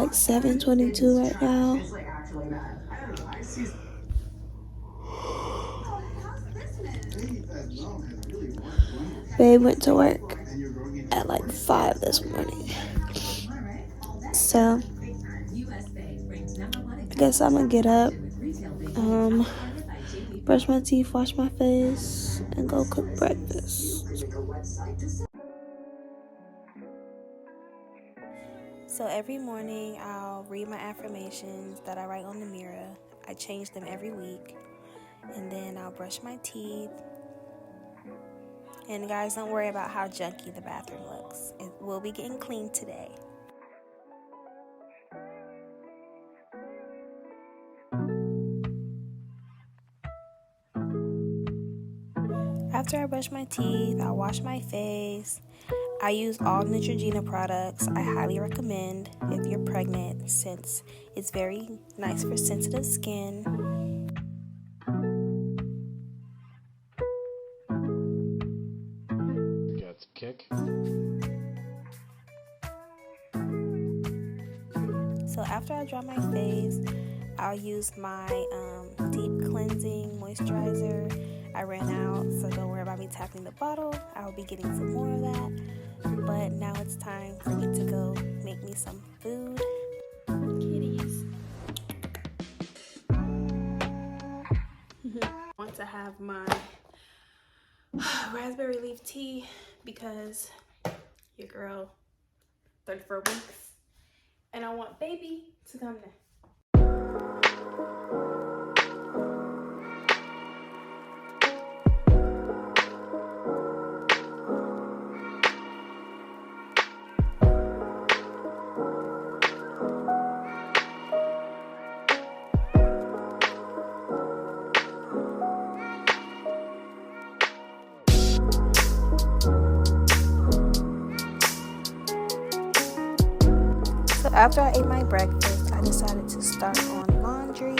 like 7:22 right now. Babe went to work at like 5 this morning. So I guess I'm gonna get up, brush my teeth, wash my face, and go cook breakfast. So every morning I'll read my affirmations that I write on the mirror. I change them every week. And then I'll brush my teeth. And guys, don't worry about how junky the bathroom looks. It will be getting clean today. After I brush my teeth, I'll wash my face. I use all Neutrogena products. I highly recommend if you're pregnant, since it's very nice for sensitive skin. Got kick. So after I dry my face, I'll use my deep cleansing moisturizer. I ran out, so don't worry about me tapping the bottle. I'll be getting some more of that. But now it's time for me to go make me some food. Kitties. I want to have my raspberry leaf tea because your girl 34 weeks. And I want baby to come there. So after I ate my breakfast, I decided to start on laundry,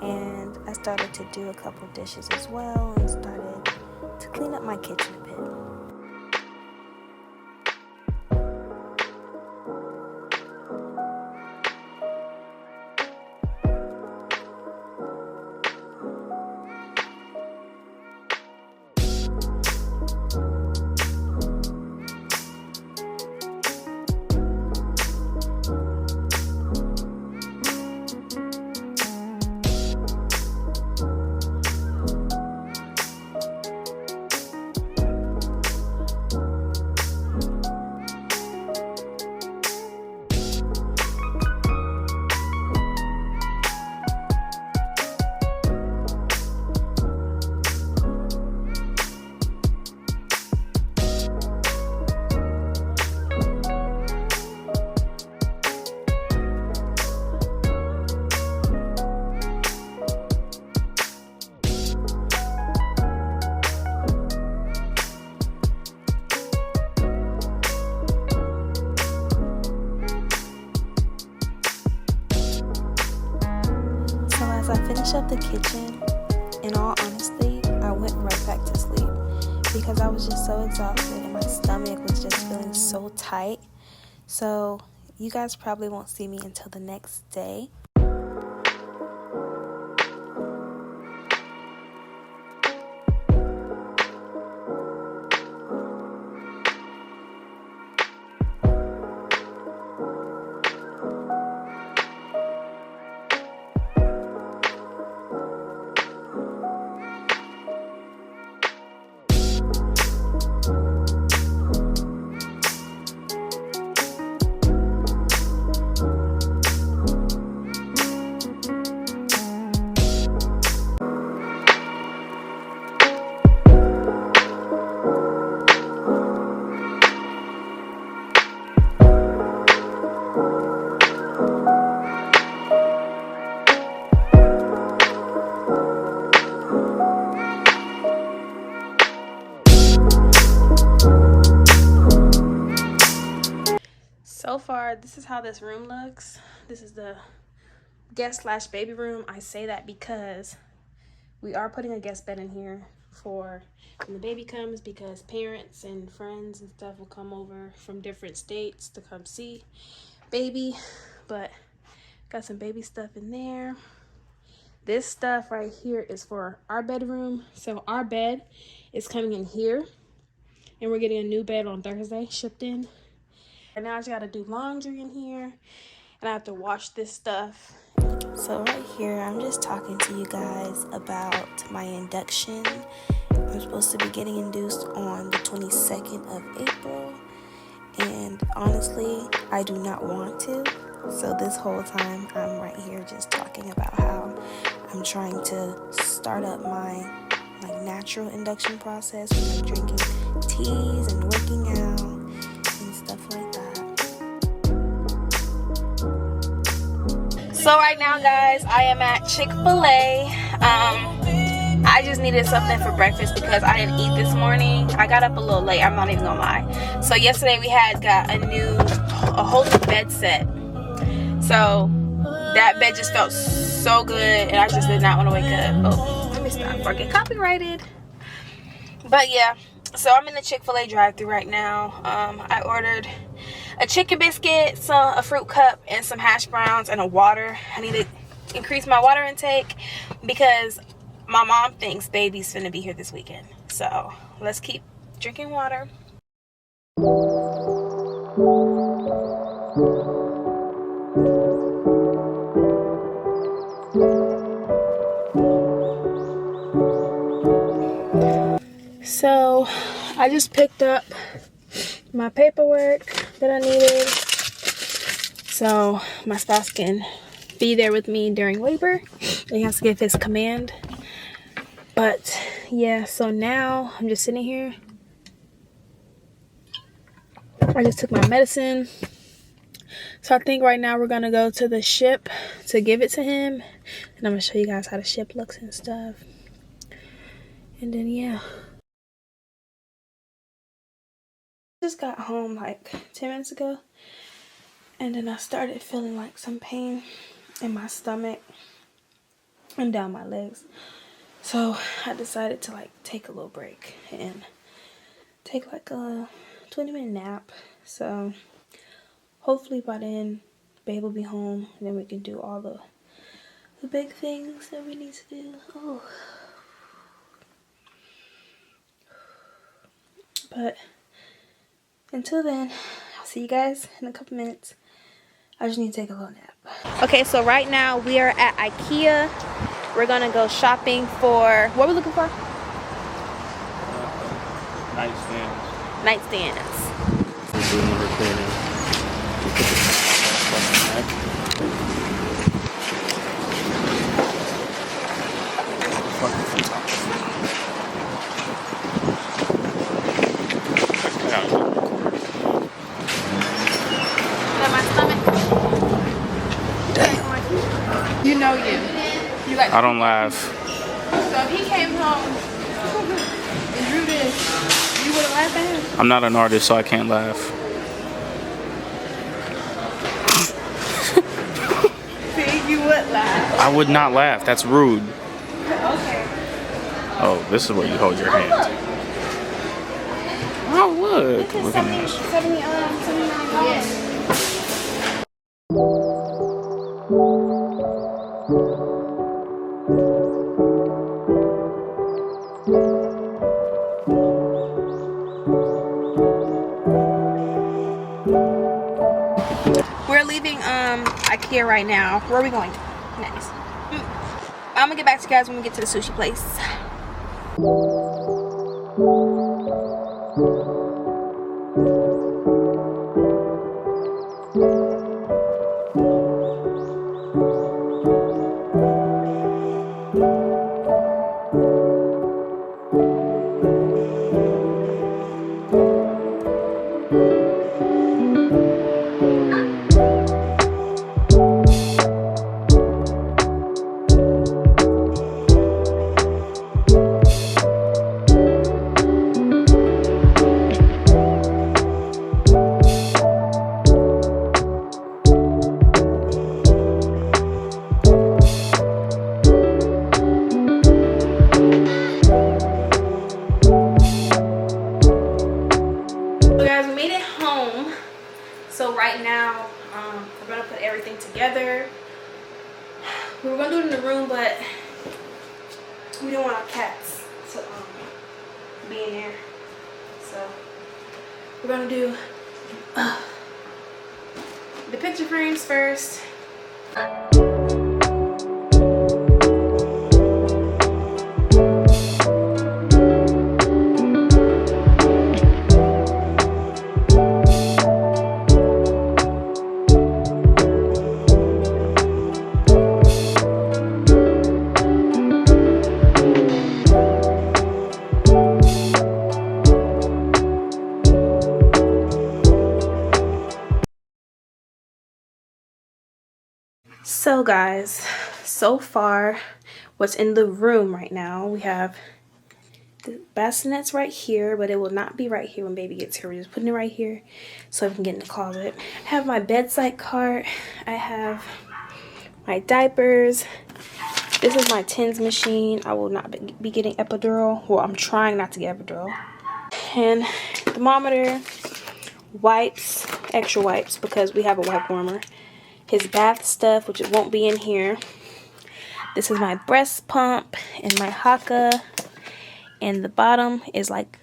and I started to do a couple dishes as well and started to clean up my kitchen a bit. As I finished up the kitchen, in all honesty, I went right back to sleep because I was just so exhausted and my stomach was just feeling so tight. So you guys probably won't see me until the next day. So far, this is how this room looks. This is the guest slash baby room. I say that because we are putting a guest bed in here for when the baby comes, because parents and friends and stuff will come over from different states to come see. baby, but got some baby stuff in there. This stuff right here is for our bedroom. So our bed is coming in here, and we're getting a new bed on Thursday, shipped in. And now I just gotta do laundry in here, and I have to wash this stuff. So right here, I'm just talking to you guys about my induction. I'm supposed to be getting induced on the 22nd of April. And honestly, I do not want to. So this whole time, I'm right here just talking about how I'm trying to start up my natural induction process with drinking teas and working out and stuff like that. So right now, guys, I am at Chick-fil-A. I just needed something for breakfast because I didn't eat this morning. I got up a little late, I'm not even gonna lie. So yesterday we had got a whole new bed set. So that bed just felt so good, and I just did not want to wake up. Oh, let me stop before I get copyrighted. But yeah, so I'm in the Chick-fil-A drive-thru right now. I ordered a chicken biscuit, a fruit cup, and some hash browns and a water. I need to increase my water intake because my mom thinks baby's finna be here this weekend. So let's keep drinking water. So I just picked up my paperwork that I needed so my spouse can be there with me during labor. He has to give his command. But yeah, so now I'm just sitting here. I just took my medicine. So I think right now we're gonna go to the ship to give it to him, and I'm gonna show you guys how the ship looks and stuff. And then yeah, just got home like 10 minutes ago, and then I started feeling like some pain in my stomach and down my legs. So I decided to take a little break and take like a 20-minute nap. So hopefully by then babe will be home, and then we can do all the big things that we need to do. Oh. But until then, I'll see you guys in a couple minutes. I just need to take a little nap. Okay, so right now we are at IKEA. We're gonna go shopping for, what are we looking for? Nightstands. Nightstands. We're doing the recording. You know you. I don't laugh. So if he came home and drew this, you wouldn't laugh at him? I'm not an artist, so I can't laugh. See, you would laugh. I would not laugh. That's rude. Okay. Oh, this is where you hold your hand. Oh, look. This is Look at this. $79. Yes. We're leaving IKEA right now. Where are we going next? I'm gonna get back to you guys when we get to the sushi place. everything together. We were gonna do it in the room, but we don't want our cats to be in there. So we're gonna do the picture frames first. So guys, so far what's in the room right now, we have the bassinets right here, but it will not be right here when baby gets here. We're just putting it right here so we can get in the closet. I have my bedside cart. I have my diapers. This is my TENS machine. I will not be getting epidural. Well, I'm trying not to get epidural. And thermometer, wipes, extra wipes because we have a wipe warmer. His bath stuff, which it won't be in here. This is my breast pump and my haka. And the bottom is like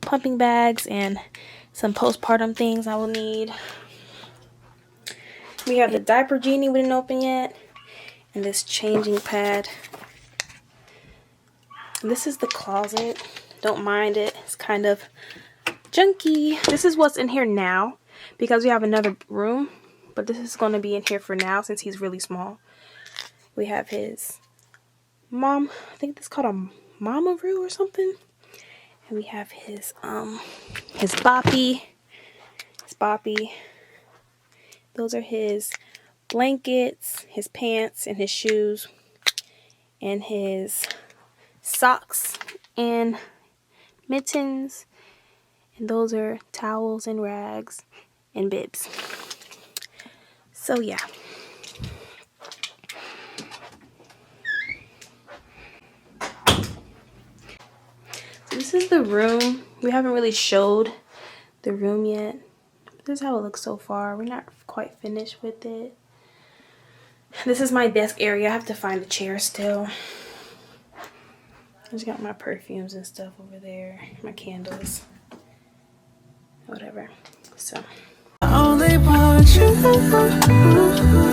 pumping bags and some postpartum things I will need. We have the diaper genie we didn't open yet. And this changing pad. And this is the closet. Don't mind it. It's kind of junky. This is what's in here now because we have another room. But this is going to be in here for now since he's really small. We have his mom. I think it's called a mama room or something. And we have his boppy. His boppy. Those are his blankets, his pants, and his shoes. And his socks and mittens. And those are towels and rags and bibs. So yeah. So this is the room. We haven't really showed the room yet. This is how it looks so far. We're not quite finished with it. This is my desk area. I have to find a chair still. I just got my perfumes and stuff over there. My candles. Whatever. So. I only want you.